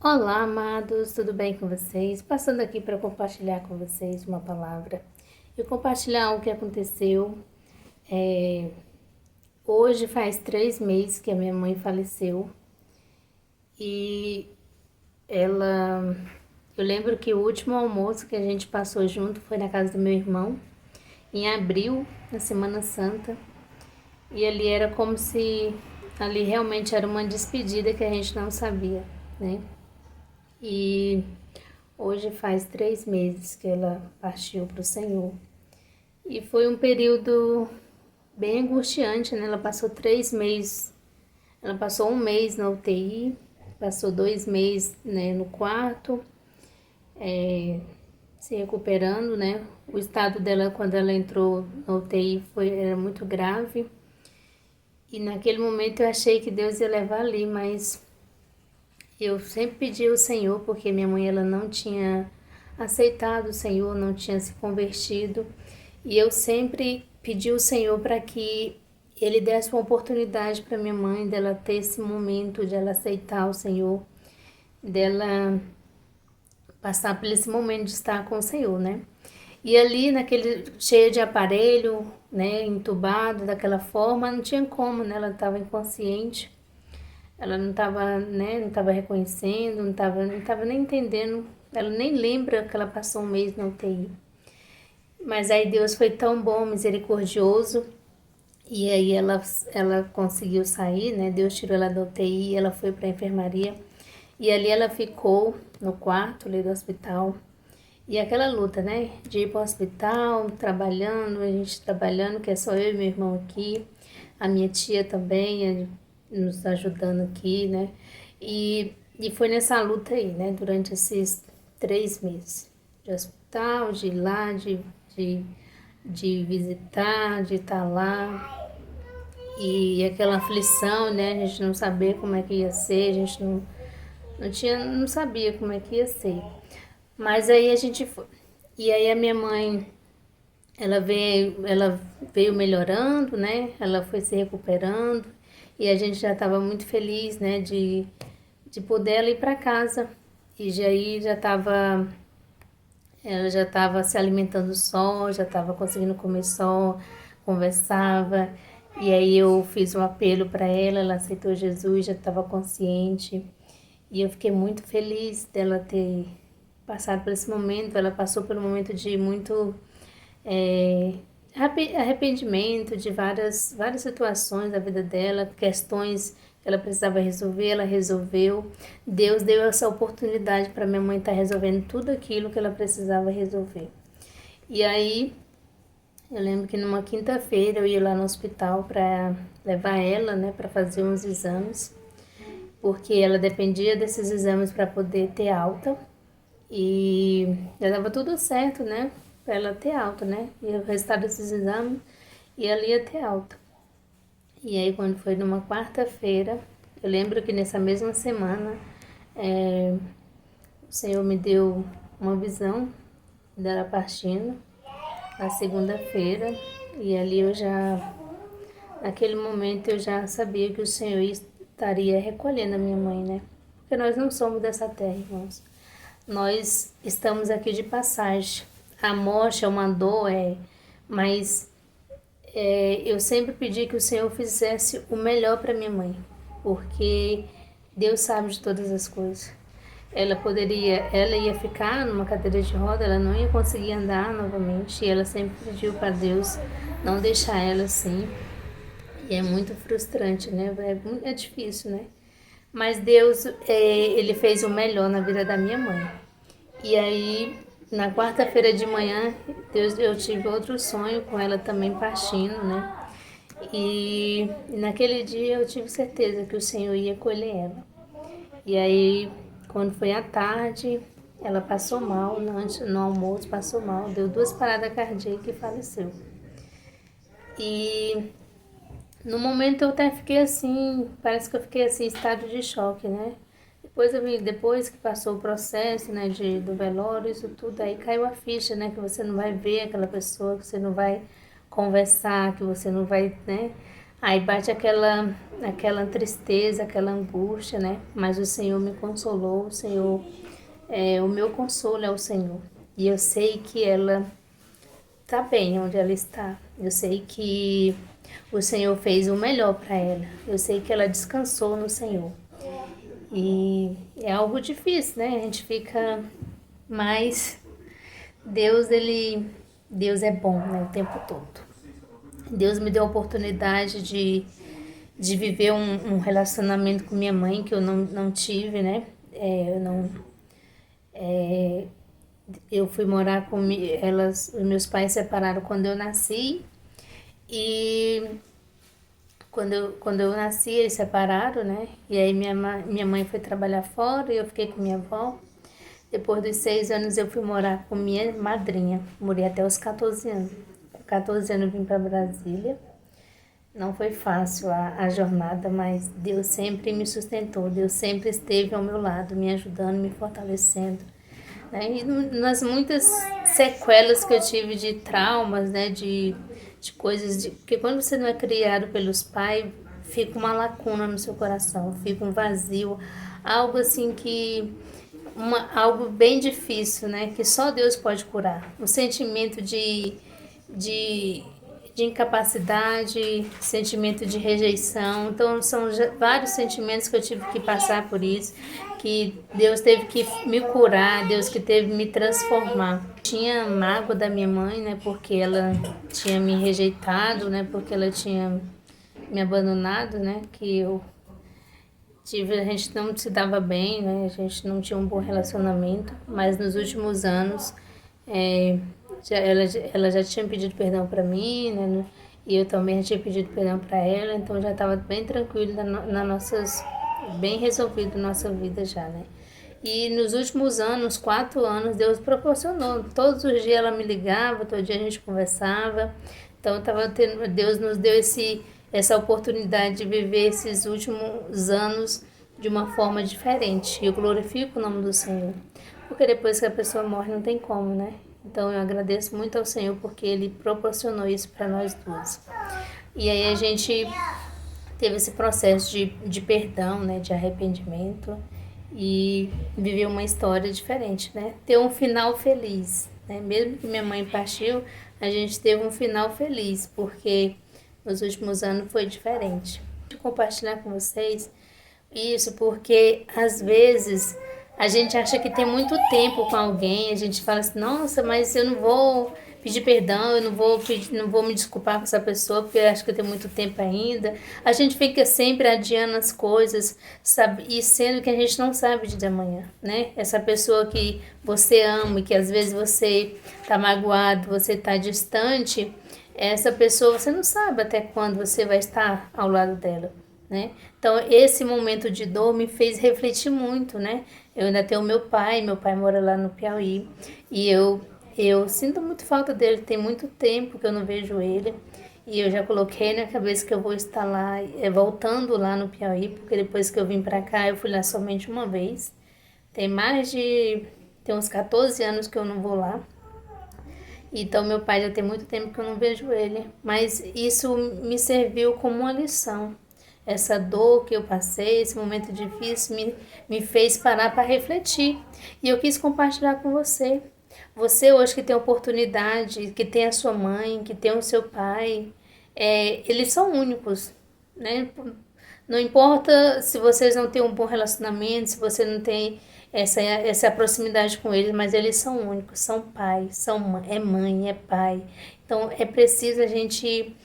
Olá, amados, tudo bem com vocês? Passando aqui para compartilhar com vocês uma palavra e compartilhar algo que aconteceu. Hoje faz 3 meses que a minha mãe faleceu e ela. Eu lembro que o último almoço que a gente passou junto foi na casa do meu irmão, em abril, na Semana Santa, e ali era como se ali realmente era uma despedida que a gente não sabia, né? E hoje faz 3 meses que ela partiu para o Senhor. E foi um período bem angustiante, né? Ela passou 3 meses. Ela passou um mês na UTI, passou 2 meses, né, no quarto, se recuperando, né? O estado dela quando ela entrou na UTI era muito grave. E naquele momento eu achei que Deus ia levar ali, mas eu sempre pedi ao Senhor, porque minha mãe ela não tinha aceitado o Senhor, não tinha se convertido. E eu sempre pedi ao Senhor para que Ele desse uma oportunidade para minha mãe, dela ter esse momento, de ela aceitar o Senhor, dela passar por esse momento de estar com o Senhor, né? E ali, naquele cheio de aparelho, né, entubado daquela forma, não tinha como, né? Ela estava inconsciente. Ela não estava, né, não estava reconhecendo, não tava nem entendendo. Ela nem lembra que ela passou um mês na UTI. Mas aí Deus foi tão bom, misericordioso, e aí ela conseguiu sair, né? Deus tirou ela da UTI, ela foi para a enfermaria, e ali ela ficou no quarto ali do hospital. E aquela luta, né? De ir para o hospital, trabalhando, a gente trabalhando, que é só eu e meu irmão aqui, a minha tia também nos ajudando aqui, né? E foi nessa luta aí, né? Durante esses 3 meses de hospital, de ir lá, de, de visitar, de estar lá. E aquela aflição, né? A gente não sabia como é que ia ser, a gente não sabia como é que ia ser. Mas aí a gente foi. E aí a minha mãe, ela veio melhorando, né? Ela foi se recuperando e a gente já estava muito feliz, né? De poder ela ir para casa. E já aí ela já estava se alimentando só, já estava conseguindo comer só, conversava. E aí eu fiz um apelo para ela, ela aceitou Jesus, já estava consciente. E eu fiquei muito feliz dela ter passado por esse momento. Ela passou por um momento de muito é, arrependimento de várias situações da vida dela, questões que ela precisava resolver, ela resolveu. Deus deu essa oportunidade para minha mãe estar resolvendo tudo aquilo que ela precisava resolver. E aí, eu lembro que numa quinta-feira eu ia lá no hospital para levar ela, né, para fazer uns exames, porque ela dependia desses exames para poder ter alta. E já dava tudo certo, né? Pra ela ter alta, né? E o resultado desses exames e ela ia ter alta. E aí, quando foi numa quarta-feira, eu lembro que nessa mesma semana, o Senhor me deu uma visão dela partindo, na segunda-feira, e ali naquele momento, eu já sabia que o Senhor estaria recolhendo a minha mãe, né? Porque nós não somos dessa terra, irmãos. Nós estamos aqui de passagem. A morte é uma dor, mas eu sempre pedi que o Senhor fizesse o melhor para minha mãe, porque Deus sabe de todas as coisas. Ela ia ficar numa cadeira de roda, ela não ia conseguir andar novamente, e ela sempre pediu para Deus não deixar ela assim. E é muito frustrante, né? É difícil, né? Mas Deus, ele fez o melhor na vida da minha mãe. E aí, na quarta-feira de manhã, eu tive outro sonho com ela também partindo, né? E naquele dia eu tive certeza que o Senhor ia colher ela. E aí, quando foi à tarde, ela passou mal, no almoço passou mal, deu 2 paradas cardíacas e faleceu. E no momento eu até fiquei assim, parece que eu fiquei assim, em estado de choque, né? Depois que passou o processo, né, do velório, isso tudo, aí caiu a ficha, né, que você não vai ver aquela pessoa, que você não vai conversar, que você não vai, né? Aí bate aquela tristeza, aquela angústia, né? Mas o Senhor me consolou, o Senhor, o meu consolo é o Senhor. E eu sei que ela tá bem onde ela está. Eu sei que o Senhor fez o melhor para ela. Eu sei que ela descansou no Senhor. E é algo difícil, né? A gente fica mais Deus, Deus é bom, né, o tempo todo. Deus me deu a oportunidade de viver um relacionamento com minha mãe que eu não tive, né? Eu fui morar com elas, os meus pais separaram quando eu nasci e quando eu nasci eles separaram, né? E aí minha mãe foi trabalhar fora e eu fiquei com minha avó. Depois dos 6 anos eu fui morar com minha madrinha. Morei até os 14 anos. Com 14 anos eu vim para Brasília. Não foi fácil a jornada, mas Deus sempre me sustentou. Deus sempre esteve ao meu lado, me ajudando, me fortalecendo. Né? E nas muitas sequelas que eu tive de traumas, né? De coisas... Porque quando você não é criado pelos pais, fica uma lacuna no seu coração, fica um vazio. Algo assim que... algo bem difícil, né? Que só Deus pode curar. Um sentimento de, de incapacidade, sentimento de rejeição. Então, são vários sentimentos que eu tive que passar por isso, que Deus teve que me curar, Deus que teve que me transformar. Tinha mágoa da minha mãe, né? Porque ela tinha me rejeitado, né? Porque ela tinha me abandonado, né? Que a gente não se dava bem, né? A gente não tinha um bom relacionamento, mas nos últimos anos ela já tinha pedido perdão para mim, né? E eu também já tinha pedido perdão para ela, então já estava bem tranquilo bem resolvido na nossa vida já, né? E nos últimos anos, 4 anos, Deus proporcionou. Todos os dias ela me ligava, todo dia a gente conversava. Então Deus nos deu essa oportunidade de viver esses últimos anos de uma forma diferente. E eu glorifico o nome do Senhor. Porque depois que a pessoa morre não tem como, né? Então eu agradeço muito ao Senhor porque Ele proporcionou isso para nós duas. E aí a gente teve esse processo de perdão, né? De arrependimento e viver uma história diferente, né? Ter um final feliz, né? Mesmo que minha mãe partiu, a gente teve um final feliz, porque nos últimos anos foi diferente. Vou compartilhar com vocês isso porque às vezes a gente acha que tem muito tempo com alguém, a gente fala assim, nossa, mas eu não vou pedir perdão, eu não vou me desculpar com essa pessoa porque eu acho que eu tenho muito tempo ainda. A gente fica sempre adiando as coisas, sabe? E sendo que a gente não sabe de amanhã, né? Essa pessoa que você ama e que às vezes você tá magoado, você tá distante, essa pessoa você não sabe até quando você vai estar ao lado dela, né? Então esse momento de dor me fez refletir muito, né? Eu ainda tenho meu pai mora lá no Piauí e eu sinto muito falta dele, tem muito tempo que eu não vejo ele. E eu já coloquei na cabeça que eu vou estar lá, voltando lá no Piauí, porque depois que eu vim pra cá, eu fui lá somente uma vez. Tem uns 14 anos que eu não vou lá. Então meu pai já tem muito tempo que eu não vejo ele. Mas isso me serviu como uma lição. Essa dor que eu passei, esse momento difícil, me fez parar para refletir. E eu quis compartilhar com você. Você hoje que tem a oportunidade, que tem a sua mãe, que tem o seu pai, eles são únicos, né? Não importa se vocês não têm um bom relacionamento, se você não tem essa proximidade com eles, mas eles são únicos, são pais, é mãe, é pai. Então é preciso a gente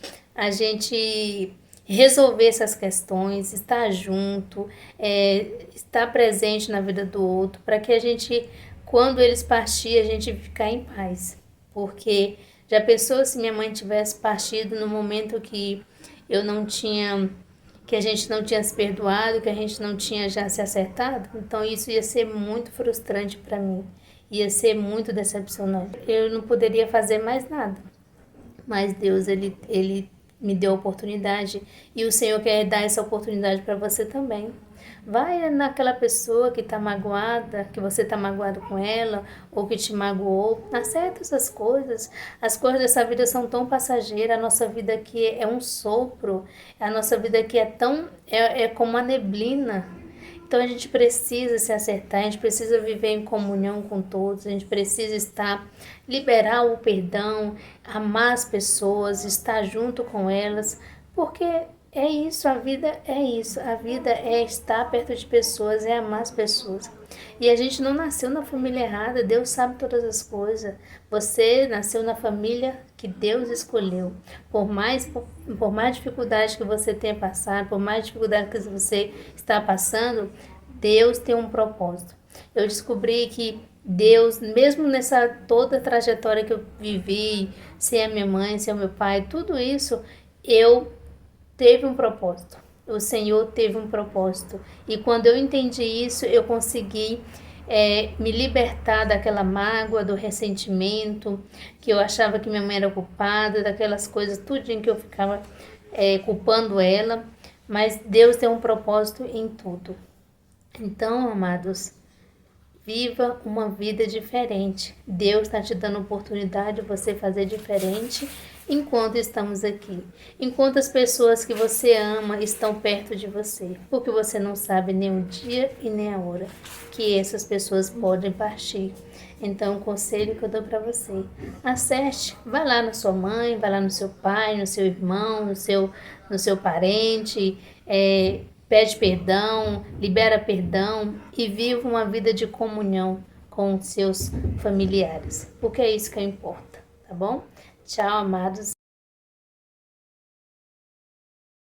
resolver essas questões, estar junto, estar presente na vida do outro, para que a gente, quando eles partirem, a gente ficar em paz. Porque já pensou se minha mãe tivesse partido no momento que que a gente não tinha se perdoado, que a gente não tinha já se acertado? Então isso ia ser muito frustrante para mim, ia ser muito decepcionante. Eu não poderia fazer mais nada, mas Deus, ele me deu a oportunidade e o Senhor quer dar essa oportunidade para você também. Vai naquela pessoa que está magoada, que você está magoado com ela, ou que te magoou. Acerta essas coisas. As coisas dessa vida são tão passageiras. A nossa vida aqui é um sopro. A nossa vida aqui é tão... é como uma neblina. Então a gente precisa se acertar, a gente precisa viver em comunhão com todos, a gente precisa liberar o perdão, amar as pessoas, estar junto com elas, porque é isso, a vida é isso, a vida é estar perto de pessoas, é amar as pessoas. E a gente não nasceu na família errada, Deus sabe todas as coisas. Você nasceu na família que Deus escolheu. Por mais dificuldade que você tenha passado, por mais dificuldade que você está passando, Deus tem um propósito. Eu descobri que Deus, mesmo nessa toda trajetória que eu vivi, sem a minha mãe, sem o meu pai, tudo isso, eu teve um propósito. O Senhor teve um propósito. E quando eu entendi isso, eu consegui me libertar daquela mágoa, do ressentimento, que eu achava que minha mãe era culpada, daquelas coisas, tudinho que eu ficava culpando ela. Mas Deus tem um propósito em tudo. Então, amados, viva uma vida diferente. Deus está te dando oportunidade de você fazer diferente enquanto estamos aqui. Enquanto as pessoas que você ama estão perto de você. Porque você não sabe nem o dia e nem a hora que essas pessoas podem partir. Então, o conselho que eu dou para você: acerte, vai lá na sua mãe, vai lá no seu pai, no seu irmão, no seu parente, pede perdão, libera perdão e viva uma vida de comunhão com seus familiares, porque é isso que importa, tá bom? Tchau, amados.